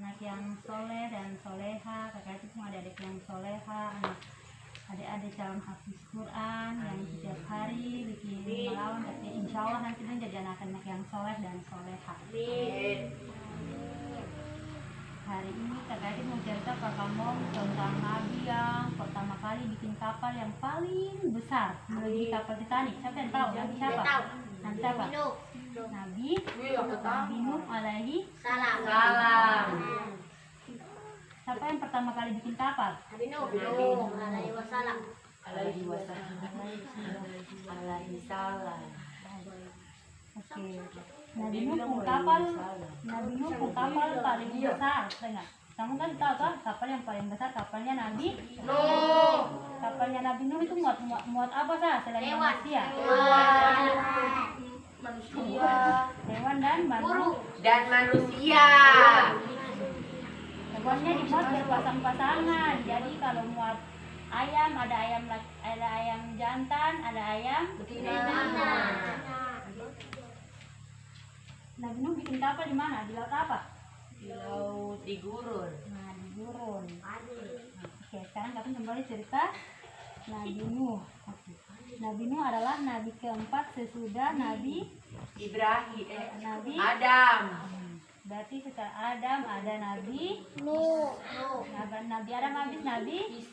anak yang soleh dan soleha, kakak itu punya adik yang soleha, adik-adik calon hafiz Quran yang setiap hari bikin melawan, tapi insya Allah nanti dia jadi anak-anak yang soleh dan soleha. Hari ini kakak itu mau cerita Pak Kamong tentang Nabi yang pertama kali bikin kapal yang paling besar, melebihi kapal Titanic. Siapa yang tahu? Nabi siapa? Nabi siapa? Nabi Nuh alaihi salam. Siapa yang pertama kali bikin kapal? Nabi Nuh alaihi wasallam. Oke. Nabi Nuh pun kapal paling besar, dengar. Kamu kan tahu kan kapal yang paling besar kapalnya Nabi Nuh. Kapalnya Nabi Nuh itu muat apa sah selain manusia? Hewan dan manusia. Hewannya dimuat berpasang-pasangan. Jadi kalau muat ayam ada ayam jantan, ada ayam betina. Nabi Nuh bikin kapal di mana? Di laut apa? Di gurun. Nah, di gurun. Oke, sekarang kami kembali cerita Nabi Nuh. Nabi Nuh adalah nabi keempat sesudah Nabi Ibrahim. Nabi Adam. Berarti setelah Adam ada Nabi Nuh. Nabi Adam habis Nabi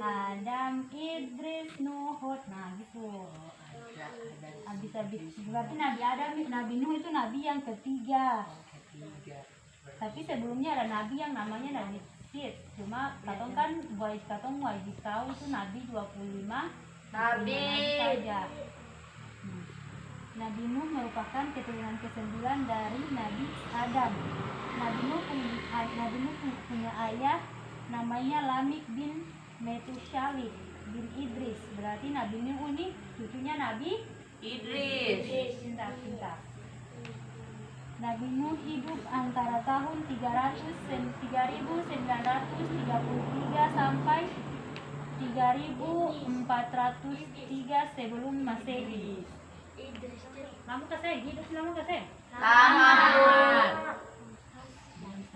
Adam, Idris, Nuh, Hud. Nah gitu. Habis berarti Nabi Nuh itu nabi yang ketiga. Tapi sebelumnya ada nabi yang namanya Nabi Sid. Cuma katong kan katong wajib tahu itu nabi 25 nabi saja. Nabi Nuh merupakan keturunan ke-9 dari Nabi Adam. Nabi Nuh punya ayah namanya Lamik bin Metushalih bin Idris. Berarti Nabi Nuh ini cucunya Nabi Idris. Pintar. Nabi Nuh hidup antara tahun 3933 sampai 3403 sebelum Masehi. Kamu kasih hidup lama kasih? Lama.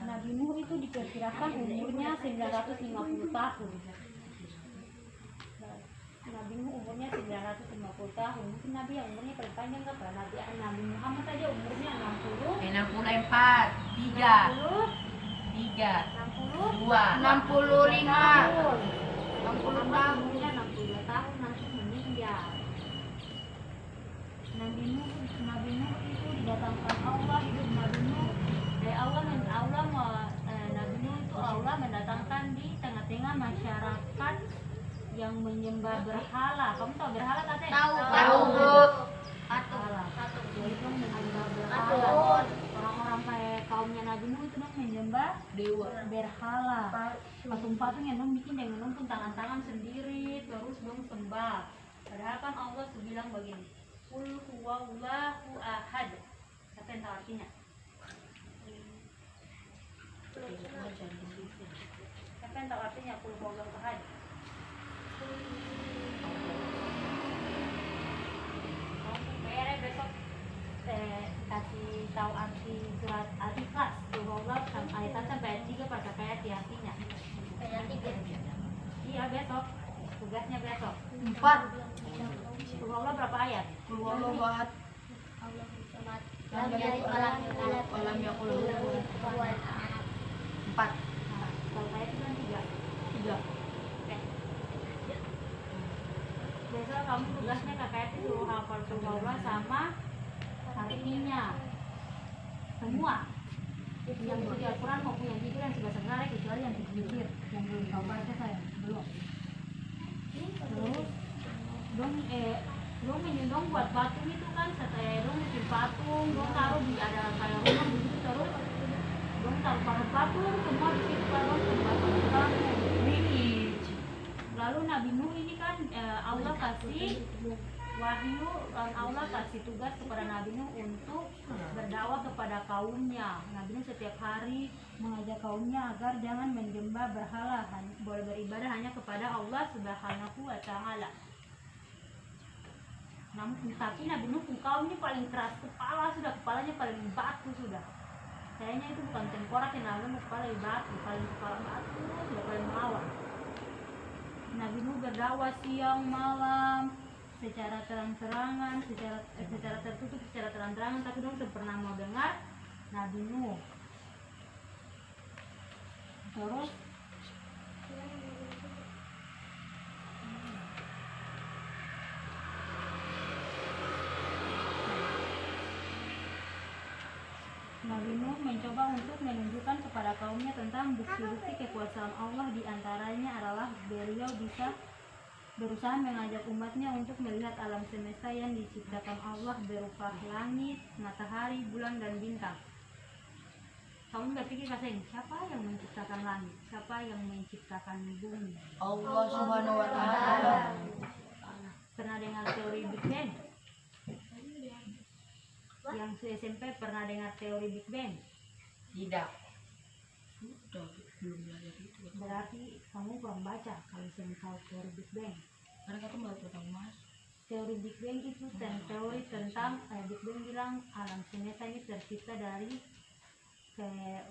Nabi Nuh itu diperkirakan umurnya 950 tahun. Nabi Nuh umurnya 950 tahun. Mungkin Nabi yang umurnya paling panjang apa? Nabi Muhammad saja umurnya 64. 60 umurnya 62 tahun langsung meninggal. Nabi Nuh itu didatangkan Allah, hidup Nabi Nuh dari Nabi Nuh itu Allah mendatangkan di tengah-tengah masyarakat yang menyembah berhala. Kamu tahu berhala tak sih? Tahu. Itu menyembah berhala. Orang-orang kayak kaumnya Nabi Nuh itu dong menyembah berhala. Patung-patung yang dong bikin dengan dong pun tangan-tangan sendiri terus dong sembah. Padahal kan Allah tuh bilang begini, Qul huwallahu ahad. Apa yang tahu artinya? Apa yang tahu artinya Qul huwallahu ahad? Besok kasih tahu arti surat Al-Ikhlas. Qul ayat 1 sampai ayat 3 pakai ayat di artinya. Iya besok. Tugasnya besok. 4. Qul berapa ayat? Kolam yakul 4. Kalau ayat itu kan 3. Besok kamu tugasnya kakak itu suruh hafal surah sama artinya semua yang di Al-Quran maupun yang zikir yang sudah sebenarnya kecuali yang zikir yang belum tahu baca saya belum. Terus dong menyendong buat batu itu kan setelah dong bikin patung dong taruh di ada kayak rumah begitu terus dong taruh pada patung semua di situ kalau sembah. Lalu Nabi Nuh ini kan Allah kasih wahyu dan Allah kasih tugas kepada Nabi Nuh untuk berdakwah kepada kaumnya. Nabi Nuh setiap hari mengajak kaumnya agar jangan menyembah berhala, boleh beribadah hanya kepada Allah Subhanahu wa Ta'ala. Namun tapi Nabi Nuh kaumnya paling keras kepala sudah, kepalanya paling batu sudah. Kayaknya itu bukan tengkorak yang Nabi kepala batu, paling kepala batu sudah paling melawan. Nabi Nuh berdakwah siang malam secara terang-terangan, secara tertutup, secara terang-terangan, tapi dong pernah mau dengar Nabi Nuh. Terus Nabi Nuh mencoba untuk menunjukkan kepada kaumnya tentang bukti-bukti kekuasaan Allah. Di antaranya adalah beliau bisa berusaha mengajak umatnya untuk melihat alam semesta yang diciptakan Allah berupa langit, matahari, bulan, dan bintang. Kamu berpikir kasih, siapa yang menciptakan langit? Siapa yang menciptakan bumi? Allah Subhanahu wa Ta'ala. Pernah dengar teori Big Bang? Yang SMP pernah dengar teori Big Bang? Tidak. Sudah belum belajar itu. Berarti kamu belum baca kalau tahu teori Big Bang. Karena kamu baru pertama mas. Teori Big Bang itu teori tentang Big Bang bilang alam semesta ini tercipta dari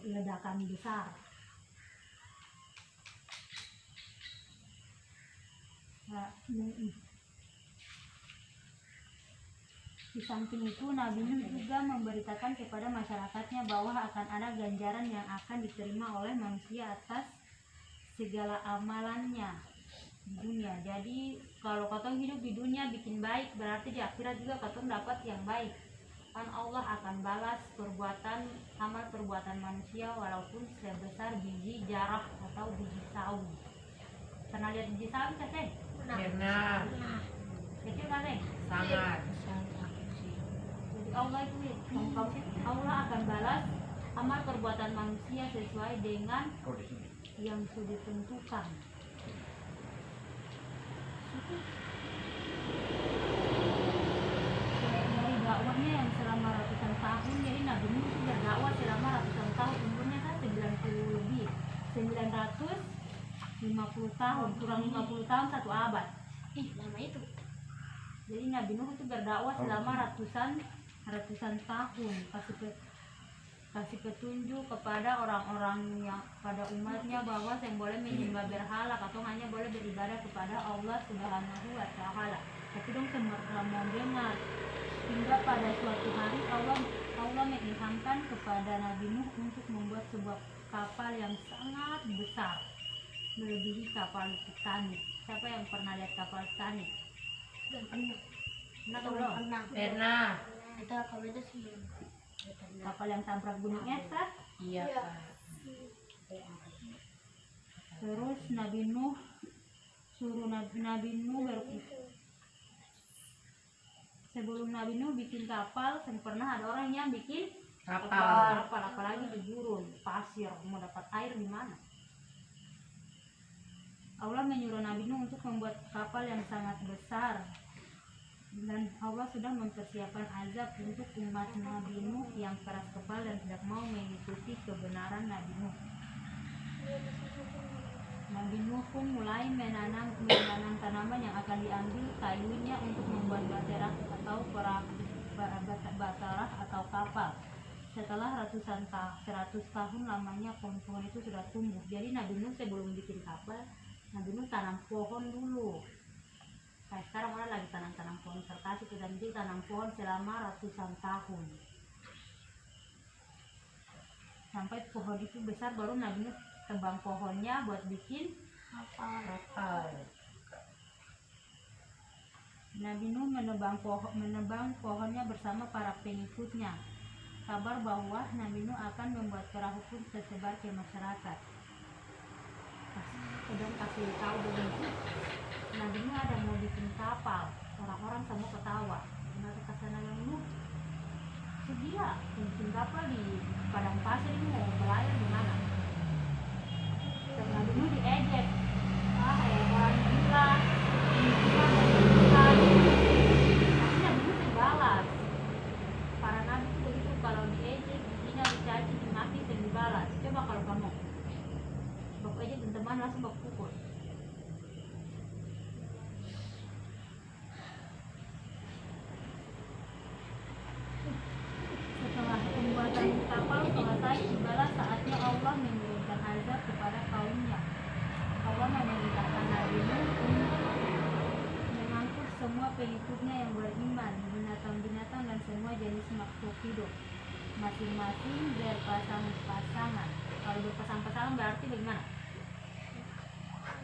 ledakan besar. Di samping itu, Nabi Nuh juga memberitakan kepada masyarakatnya bahwa akan ada ganjaran yang akan diterima oleh manusia atas segala amalannya di dunia. Jadi kalau kau hidup di dunia bikin baik, berarti di akhirat juga kau dapat yang baik. Kan Allah akan balas amal perbuatan manusia walaupun sebesar biji jarah atau biji sawi. Pernah lihat biji sawi kasih? Pernah. Kecil kasih? Sangat. Allah itu Allah akan balas amal perbuatan manusia sesuai dengan yang sudah ditentukan. Dari dakwahnya yang selama ratusan tahun, jadi Nabi Nuh itu berdakwah selama ratusan tahun, umurnya kan 90 lebih, 950 tahun, kurang 50 tahun, 1 abad. Lama itu. Jadi Nabi Nuh itu berdakwah selama ratusan tahun, kasih petunjuk kepada orang-orang yang pada umatnya bahwa yang boleh menyembah berhala atau hanya boleh beribadah kepada Allah Subhanahu wa Ta'ala. Tapi dong semua mau dengar. Hingga pada suatu hari Allah mengilhamkan kepada Nabi Nuh untuk membuat sebuah kapal yang sangat besar, melebihi kapal Titanic. Siapa yang pernah lihat kapal Titanic? Pernah atau belum? Pernah. Kita kalau itu sih Kapal yang tabrak gunung es kan? Iya Pak. Terus Nabi Nuh suruh Nabi Nuh sebelum Nabi Nuh bikin kapal, pernah ada orang yang bikin Kapal. apalagi di gurun pasir, mau dapat air di mana? Allah menyuruh Nabi Nuh untuk membuat kapal yang sangat besar, dan Allah sudah mempersiapkan azab untuk umat Nabi Nuh yang keras kepala dan tidak mau mengikuti kebenaran Nabi Nuh. Nabi Nuh pun mulai menanam tanaman yang akan diambil kayunya untuk membuat baterah atau kapal. Setelah 100 tahun lamanya pohon-pohon itu sudah tumbuh. Jadi Nabi Nuh sebelum bikin kapal, Nabi Nuh tanam pohon dulu. Kayak sekarang orang lagi tanam pohon sertasi, dan dia tanam pohon selama ratusan tahun. Sampai pohon itu besar, baru Nabi Nuh tebang pohonnya buat bikin kapal. Nabi Nuh menebang pohonnya bersama para pengikutnya. Kabar bahwa Nabi Nuh akan membuat perahu pun tersebar ke masyarakat. Sedang kasih tahu begitu, Nabi Nuh ada mau bikin kapal, orang-orang semua ketawa. Kenapa kata Nabi Nuh? Segila, bikin kapal di padang pasir ini mau berlayar di mana? Nabi Nuh diejek, orang gila, tapi Nabi Nuh dibalas. Para nabi itu begitu, kalau diejek, dihina, dicaci, dimaki, dibalas. Coba kalau kamu bapak aja teman-teman langsung bapak pukul. Setelah pembuatan kapal selesai, pengikutnya yang beriman, binatang-binatang dan semua jenis makhluk hidup, masing-masing berpasang-pasangan. Kalau berpasang-pasangan berarti bagaimana?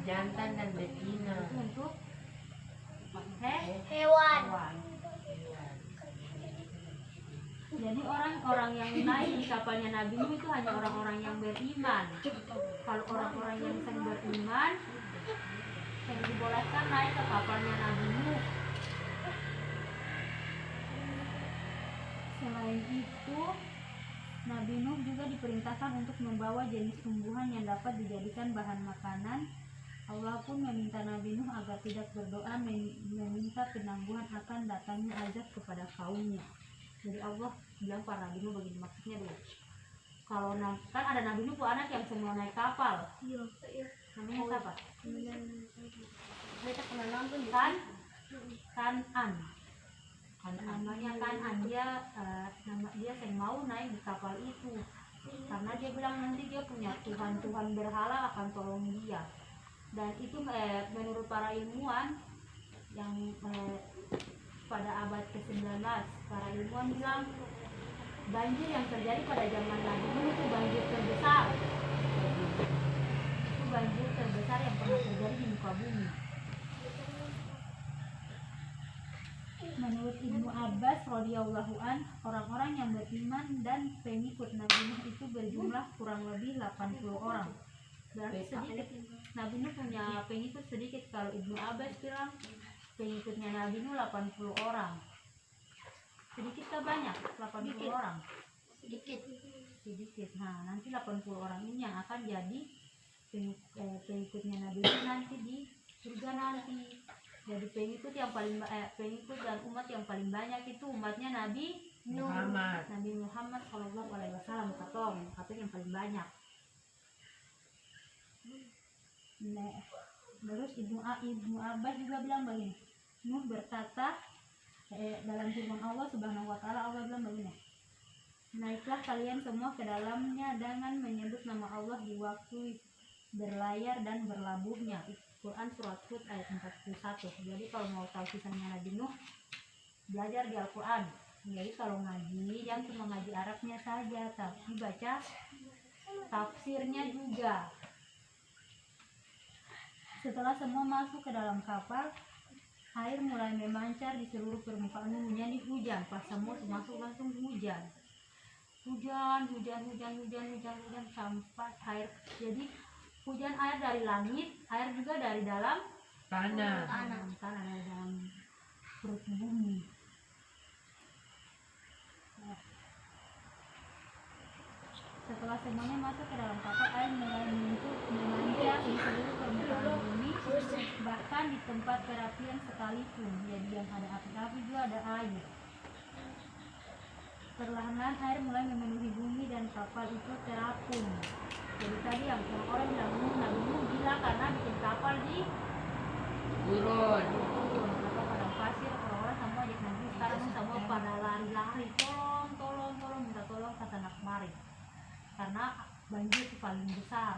Jantan dan betina. Itu untuk Hewan. hewan. Jadi orang-orang yang naik di kapalnya Nabi Nuh itu hanya orang-orang yang beriman. Kalau orang-orang yang sedang beriman, yang dibolehkan naik ke kapalnya Nabi Nuh. Selain itu, Nabi Nuh juga diperintahkan untuk membawa jenis tumbuhan yang dapat dijadikan bahan makanan. Allah pun meminta Nabi Nuh agar tidak berdoa meminta penangguhan akan datangnya azab kepada kaumnya. Jadi Allah bilang para Nabi Nuh begini, maksudnya dulu. Kalau kan ada Nabi Nuh anak yang semua naik kapal. Iya. Namanya siapa? Kita pernah nonton Kanan. Namanya Kanan, dia nama dia yang mau naik di kapal itu. Karena dia bilang nanti dia punya Tuhan berhala akan tolong dia. Dan itu menurut para ilmuwan yang pada abad ke-19, para ilmuwan bilang banjir yang terjadi pada zaman Nabi Nuh itu banjir terbesar. Itu banjir terbesar yang pernah terjadi di muka bumi. Menurut Ibnu Abbas radhiyallahu an, orang-orang yang beriman dan pengikut Nabi Nuh itu berjumlah kurang lebih 80 orang. Berarti sedikit. Nabi Nuh punya pengikut sedikit. Kalau Ibnu Abbas bilang pengikutnya Nabi Nuh 80 orang. Sedikit ke banyak? 80 Sedikit. orang. sedikit. Nah, nanti 80 orang ini yang akan jadi pengikutnya Nabi Nuh nanti di surga nanti. Jadi pengikut yang paling pengikut dan umat yang paling banyak itu umatnya Nabi Muhammad. Nabi Muhammad Shallallahu Alaihi Wasallam, katanya yang paling banyak. Nah, terus Ibnu Abbas juga bilang begini, Nuh berkata dalam firman Allah Subhanahu Wa Taala, Allah bilang begini, naiklah kalian semua ke dalamnya dengan menyebut nama Allah di waktu berlayar dan berlabuhnya. Quran surat Hud ayat 41. Jadi kalau mau tahu kisahnya Nabi Nuh, belajar di Al-Quran. Jadi kalau ngaji jangan cuma ngaji Arabnya saja, tapi baca tafsirnya juga. Setelah semua masuk ke dalam kapal, air mulai memancar di seluruh permukaan bumi, jadi hujan. Pas semua masuk langsung hujan sampai air. Jadi hujan air dari langit, air juga dari dalam Tanah. tanah, dari dalam perut bumi. Setelah semuanya masuk ke dalam kapal, air mulai memancar di seluruh permukaan bumi, bahkan di tempat perapian sekalipun. Jadi yang ada api-api juga ada air. Perlahan-lahan air mulai memenuhi bumi dan kapal itu terapung. Jadi tadi yang orang bilang Nabi Nuh gila karena bikin kapal di Gurun. atau padang pasir. Orang-orang semua ajak Nabi, sekarang semua pada lari-lari, tolong minta tolong ke sana kemari, karena banjir itu paling besar.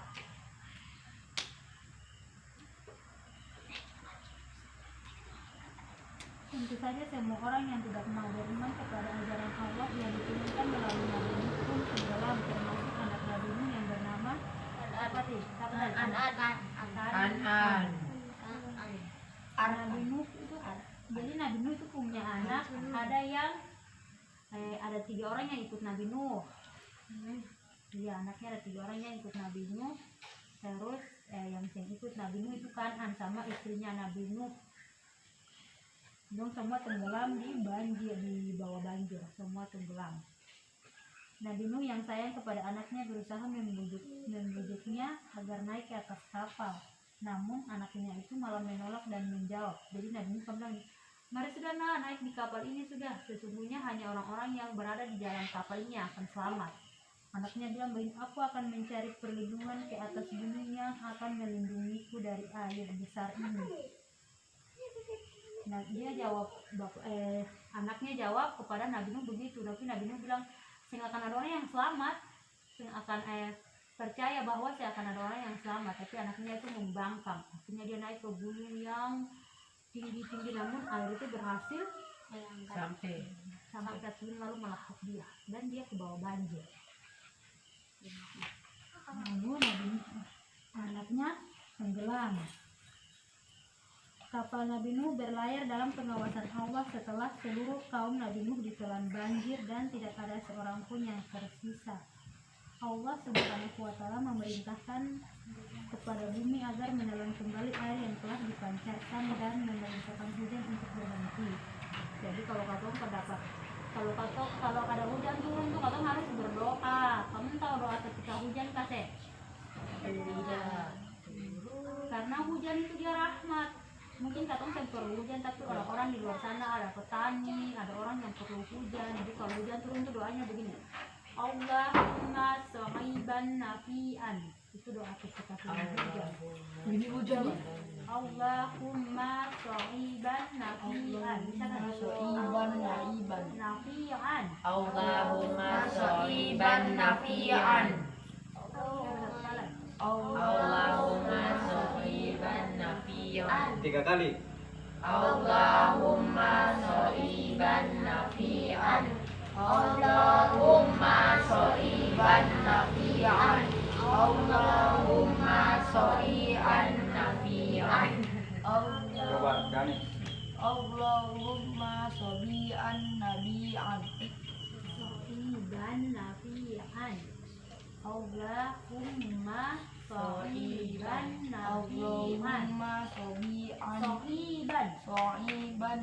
Tentu saja semua orang yang tidak mau beriman kepada ajaran Allah yang diturunkan melalui Nabi Nuh pun tenggelam, termasuk anak Nabi Nuh yang bernama apa sih? Kanan. Nabi Nuh itu, jadi Nabi Nuh itu punya anak, ada yang ada 3 orang yang ikut Nabi Nuh. Iya, anaknya ada 3 orang yang ikut Nabi Nuh. Terus yang ikut Nabi Nuh itu Kanan sama istrinya Nabi Nuh. Dong semua tenggelam di banjir, di bawah banjir, semua tenggelam. Nabi Nuh yang sayang kepada anaknya berusaha membujuknya agar naik ke atas kapal. Namun anaknya itu malah menolak dan menjawab. Jadi Nabi Nuh bilang, mari sudah naik di kapal ini sudah. Sesungguhnya hanya orang-orang yang berada di dalam kapal ini akan selamat. Anaknya bilang, aku akan mencari perlindungan ke atas bumi yang akan melindungiku dari air besar ini. Nah, dia jawab, anaknya jawab kepada Nabi Nuh begitu. Tapi Nabi Nuh bilang, saya akan ada orang yang selamat, saya akan percaya bahwa saya akan ada orang yang selamat. Tapi anaknya itu membangkang. Akhirnya dia naik ke gunung yang tinggi tinggi-tinggi, namun air itu berhasil Sampai ke turun lalu melahap dia dan dia ke bawah banjir. Namun anaknya tenggelam. Kapal Nabi Nuh berlayar dalam pengawasan Allah setelah seluruh kaum Nabi Nuh ditelan banjir dan tidak ada seorang pun yang tersisa. Allah Subhanahu wa Ta'ala memerintahkan kepada bumi agar menelan kembali air yang telah dipancarkan dan memerintahkan hujan untuk berhenti. Jadi kalau ada hujan turun tuh katong harus berdoa. Kamu tahu doa ketika hujan kasih? tidak. Karena hujan itu dia rahmat. Mungkin katong saya perlu hujan, tapi orang-orang di luar sana ada petani, ada orang yang perlu hujan. Jadi kalau hujan turun tuh doanya begini, Allahumma sha'iban nafi'an. Itu doa ketika turun hujan. Ini hujan. Allahumma sha'iban nafi'an. Bisa kan? Nafi'an. Allahumma sha'iban nafi'an. Allahumma sha'iban nafi'an. 3 kali. Allahumma sha'iban nafi'an. Allahumma sha'iban nafi'an. Allahumma sha'iban nafi'an. Coba Dani. Allahumma sha'iban nafi'an. Sha'iban nafi'an. Allahumma sha'iban nafi'an. Sha'iban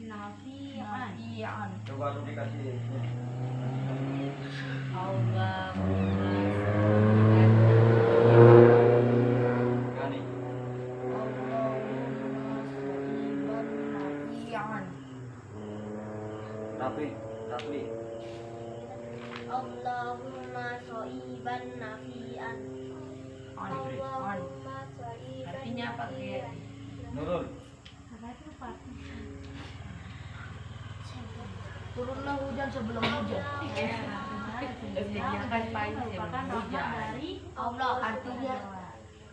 nafi'an. Coba aku dikasih. Dani. Rapi. Allahumma sha'iban nafi'an. Allahumma sha'iban Artinya apa, Ki? Nurul. Apa itu Pak? Turunlah hujan sebelum hujan. Merupakan rahmat dari Allah. Artinya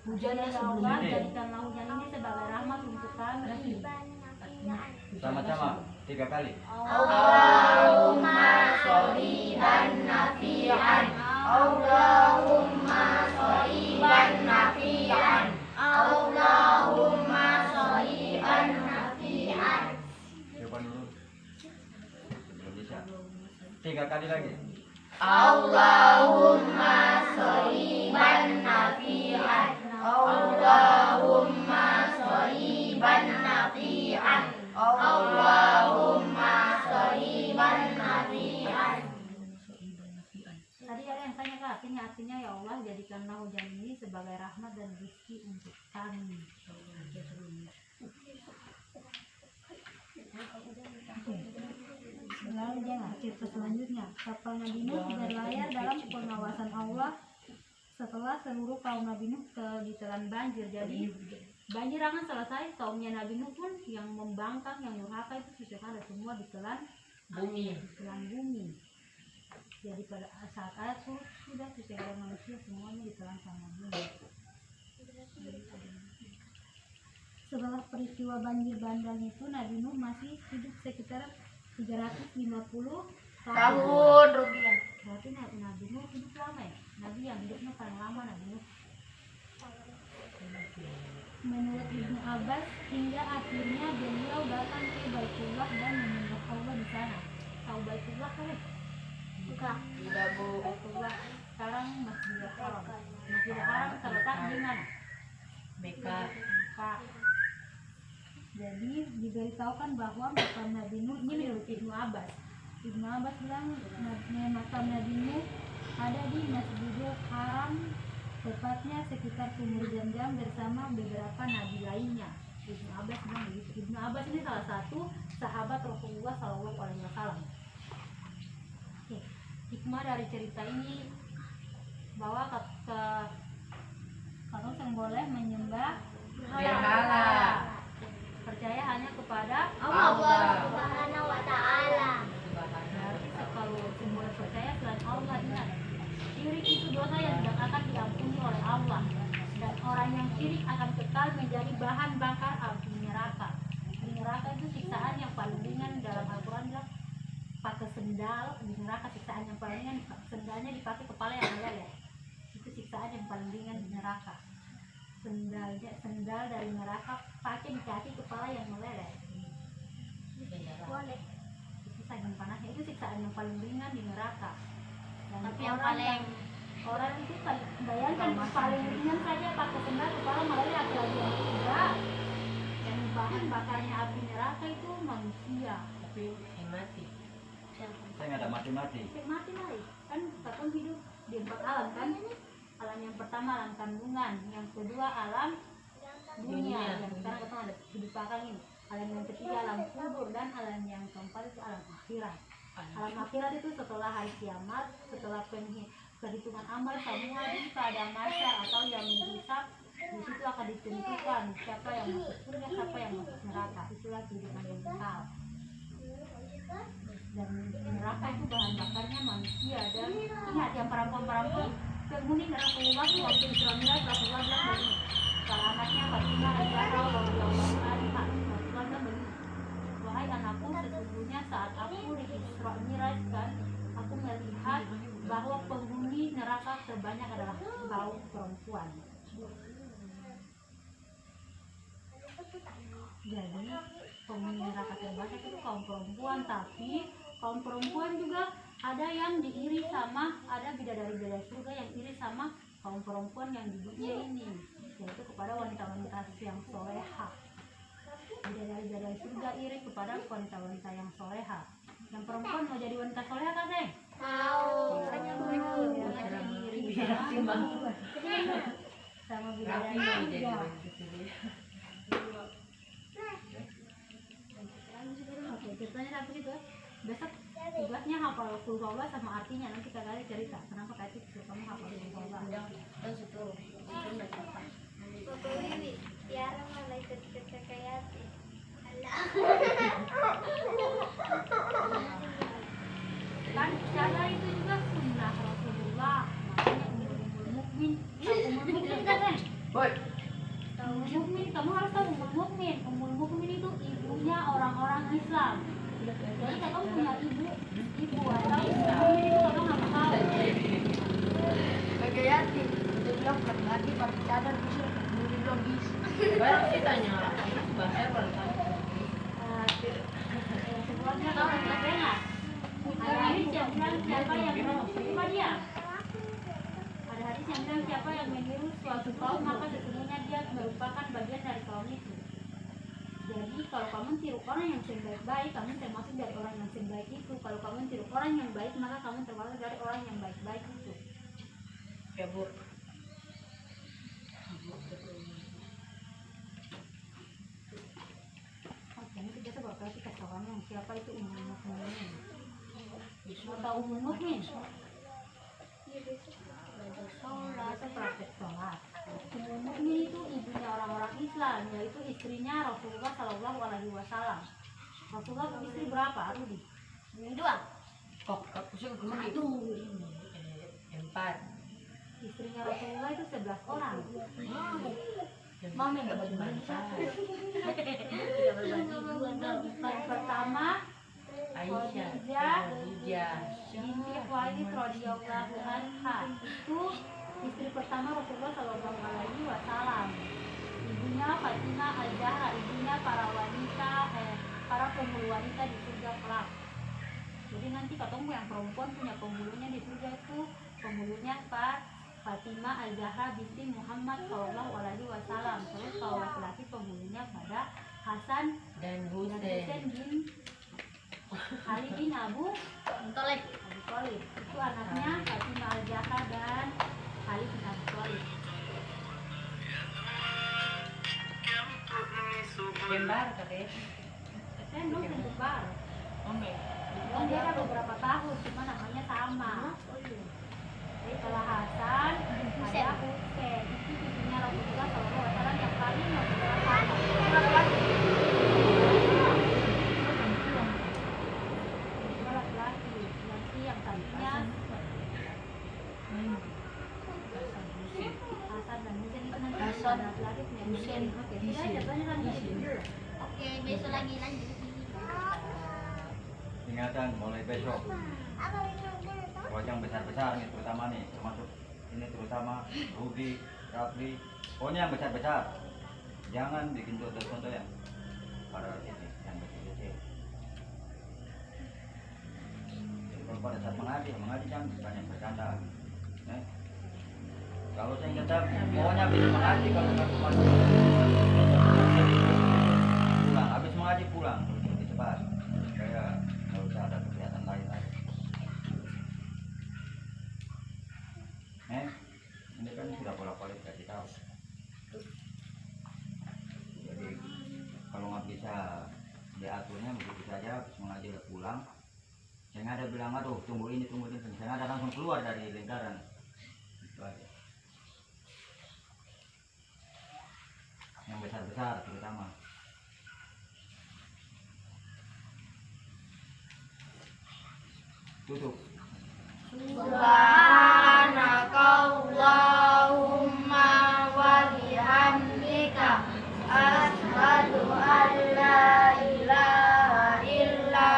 hujannya sebelum Allah hujan. jadikanlah hujan ini sebagai rahmat untuk kami. Sama-sama 3 kali. Allahumma sha'iban nafi'an. Allahumma sha'iban nafi'an. Allahumma sha'iban nafi'an. Coba Nurul. Belum bisa. 3 kali lagi. Allahumma sha'iban nafi'an. Allahumma sha'iban nafi'an. Allahumma sha'iban nafi'an. Tadi ada yang tanya Kak, artinya ya Allah jadikanlah hujan ini sebagai rahmat dan rezeki untuk kami. Lalu jangan cerita selanjutnya. Kapal Nabi Nuh berlayar dalam pengawasan Allah setelah seluruh kaum Nabi Nuh ditelan banjir. Jadi banjir akan selesai, kaumnya Nabi Nuh pun yang membangkang, yang durhaka itu sudah semua ditelan bumi. Jadi pada saat air surut sudah segala manusia semuanya ditelan sama bumi. Setelah peristiwa banjir bandang itu, Nabi Nuh masih hidup sekitar 350 tahun. Berarti Nabi Nuh hidup lama ya? Nabi yang hidupnya paling lama Nabi Nuh. Menurut Ibnu Abbas, hingga akhirnya beliau datang ke Baitullah dan menyembah Allah di sana. Tahu Baitullah kan? Bukan. Tidak, Bu. Baitullah sekarang Masjidil Haram. Masjidil Haram terletak di mana? Mekah. Mekah. Jadi diberitahukan bahwa makam Nabi Nuh ini menurut Ibnu Abbas. Ibnu Abbas bilang makam Nabi Nuh ada di Masjidil Haram, tepatnya sekitar sumur Zam-Zam bersama beberapa nabi lainnya. Ibnu Abbas bilang begitu. Ibnu Abbas ini salah satu sahabat Rasulullah SAW. Oke, hikmah dari cerita ini bahwa kalau boleh menyembah Berhala. Percaya hanya kepada Allah Subhanahu wa Ta'ala. Berarti kalau semua percaya selain Allah, ingat, syirik itu dosa yang tidak akan diampuni oleh Allah, dan orang yang syirik akan kekal menjadi bahan bakar api sendal dari neraka pakai di kaki kepala yang meleleh. Boleh. Itu saking panasnya, itu siksaan yang paling ringan di neraka. Dan Tapi yang orang itu bayangkan paling ringan saja pakai sendal kepala meleleh, apalagi yang kedua. Dan bahan bakarnya api neraka itu manusia. Tapi yang mati. Saya nggak ada mati-mati. Mati lagi kan, katong hidup di 4 alam kan. Alam yang pertama alam kandungan, yang kedua alam dunia, yang sekarang katong ada hidup akal ini. Alam yang ketiga alam kubur, dan alam yang keempat itu alam akhirat. Alam akhirat itu setelah hari kiamat, setelah perhitungan amal semua itu ada masyar atau yang menghisap. Di situ akan ditentukan siapa yang masuk surga, siapa yang masuk neraka. Itulah kehidupan yang kekal. Dan neraka itu bahan bakarnya manusia. Dan ingat yang perempuan-perempuan penghuni neraka uang waktu Isra Mi'raj Rasulullah bilang begini, selamatnya Fatimah Al-Zahra radhiyallahu anha. Rasulullah bilang begini, wahai anakku, sesungguhnya saat aku di Isra Mi'raj kan, aku melihat bahwa penghuni neraka terbanyak adalah kaum perempuan. Jadi penghuni neraka terbanyak itu kaum perempuan, tapi kaum perempuan juga ada yang diiri sama, ada bidadari-bidadari surga yang iri sama kaum perempuan yang di dunia ini, yaitu kepada wanita-wanita yang soleha. Bidadari-bidadari surga iri kepada wanita-wanita yang soleha. Yang perempuan mau jadi wanita soleha kan, Deng? Tahu. Jangan iri sama bidadari surga. Oke, ceritanya sampai situ. Besok tugasnya hafal kulhuwallah sama artinya, nanti kalian cerita kenapa kayak itu kamu hafal kulhuwallah. Bapak Wiwi, Tiara malah ikut kekayaan. Kan cara itu juga sunnah Rasulullah, makanya umul mukmin. Umul mukmin kan? Umul mukmin, kamu harus tahu umul mukmin. Umul mukmin itu ibunya orang-orang Islam. Jadi kalau punya ibu atau mukmin itu kalau nggak tahu. Kagayati, dia bilang lagi pakai cadar bisa, dia bilang bisa. Baru kitanya bahasa berkali. Sebelumnya kau nggak dengar. Ada hadis yang bilang siapa yang coba dia. Ada hadis yang bilang siapa yang meniru suatu kaum maka sesungguhnya dia merupakan bagian dari kaum itu. Jadi kalau kamu tiru orang yang baik-baik, kamu termasuk dari orang yang baik itu. Kalau kamu tiru orang yang baik, maka kamu termasuk dari orang yang baik-baik itu. Ya Bu. Oke, ini kita berarti kesalahan yang siapa itu umum mukmin. Mau tahu umum mukmin? Sholat, praktek sholat. Umum mukmin itu ibunya orang-orang Islam, yaitu istrinya Rasulullah Shallallahu Alaihi Wasallam. Rasulullah istri berapa, Rudi? Dua. Kok aku sih empat. Istrinya Rasulullah itu 11 orang. Mama nggak bagi bangsa. Yang pertama Aisyah, binti Khuwailid radhiyallahu anha, itu istri pertama Rasulullah Shallallahu Alaihi Wasallam. Ibunya Fatimah Al-Zahra, ibunya para wanita, para penghulu wanita di surga kelak. Jadi nanti ketemu yang perempuan punya penghulunya di surga itu penghulunya Fatimah Al-Zahra binti Muhammad Shallallahu Alaihi Wasallam. Terus kalau laki-laki penghulunya pada Hasan dan Hussein Hussein. bin Ali bin Abu Thalib. Itu anaknya Fatimah Al-Zahra dan Ali bin Abu Thalib. Kembar katanya. Saya belum tentu baru. Oke. Dia ada beberapa tahun, cuma namanya sama. Jadi kalau Hasan, ada Hussein. Itu cucunya Rasulullah SAW yang paling laki-laki yang tadinya Hasan dan Hussein itu nanti Hasan, laki-laki punya Hussein, Oke, sudah jatuhnya lanjut dulu. Oke, besok lagi lanjut. Ingatan mulai besok. Wajang besar-besar nih terutama nih, termasuk ini terutama Rudi, Rapli, pokoknya yang besar-besar. Jangan bikin contoh-contoh yang pada ini, yang kecil-kecil. Jadi kalau pada saat mengaji jangan banyak bercanda. Kalau saya tetap, pokoknya habis mengaji kalau nggak pulang, habis mengaji pulang lebih cepat. Supaya nggak usah ada kegiatan lain lagi. Ini kan sudah bolak-balik kasih tahu. Jadi kalau nggak bisa diaturnya begitu saja, habis mengaji udah pulang. Saya nggak ada bilang aduh tunggu ini, saya nggak ada langsung keluar dari lingkaran. Itu aja. Yang besar-besar terutama. Tutup. Subhanakallahumma wa bihamdika asyhadu an la ilaha illa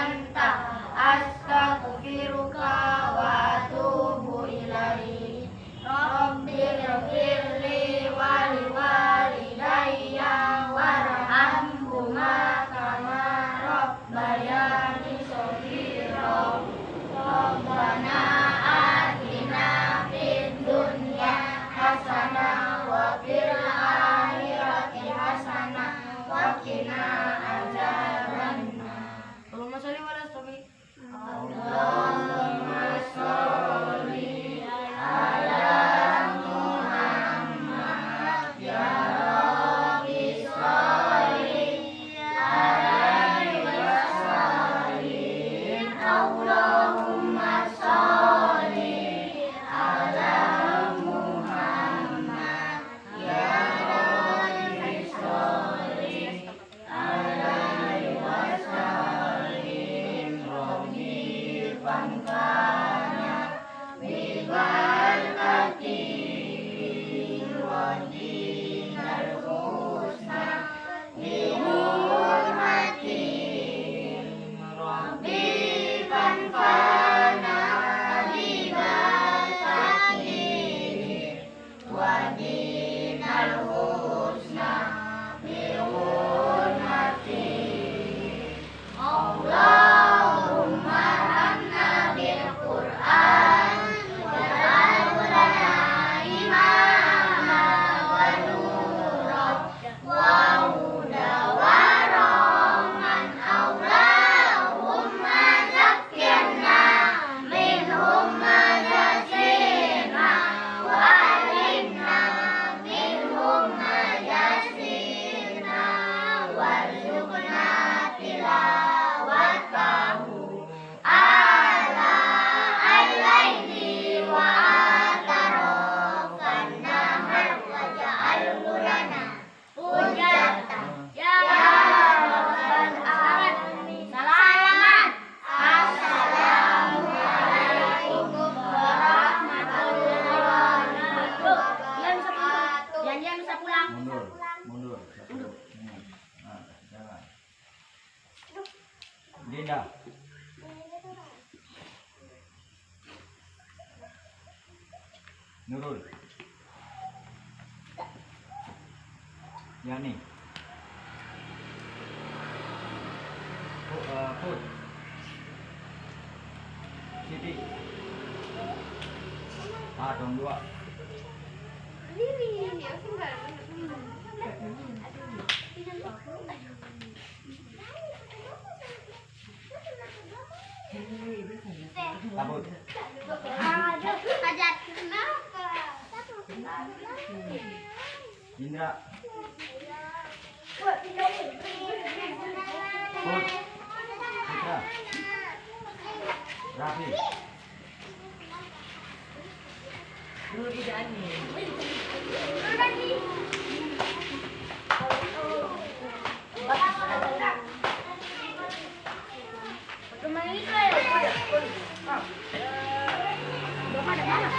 anta astaghfiruka wa atubu ilaik. Rabbighfirli wa liwalidayya warhamhuma kama rabbayani shaghira. Rabbana atina fid dunya hasanah wa fil akhirati hasanah wa qina adzabannar. Allahumma sholli ala nabi. Allahumma sholli ala Muhammad ya Rabbi sholli alaihi wasallim. Allahumma sholli ala Muhammad ya Rabbi sholli alaihi wasallim. Rabbi fanfa'na bi barakatihi wa dinal husna bi hurmatihi. Rabbi fanfa'na bi barakatihi wa dinal husna bi hurmatihi. Allahumma arhamna bil Qur'an waj'alhu lana imama wa nuran wa huda wa rahman. Allahumma zakkirna minhum ma jasina wa alimna minhum ma jasina warzuqna tilawatahu ala al-laili wa atarafan nahar waj'alhu lana hujjatan ya rabbal alamin. Salaman. Assalamualaikum warahmatullahi wabarakatuh. Janjian bisa pulang. Mundur. Nah, jangan. Dinda. Nurul. Yani. Put. Siti. Dong dua. Kabut. Hajat kenapa? Indra. Put. Put. Putra. Rafi. Kemana itu ya? Ada mana?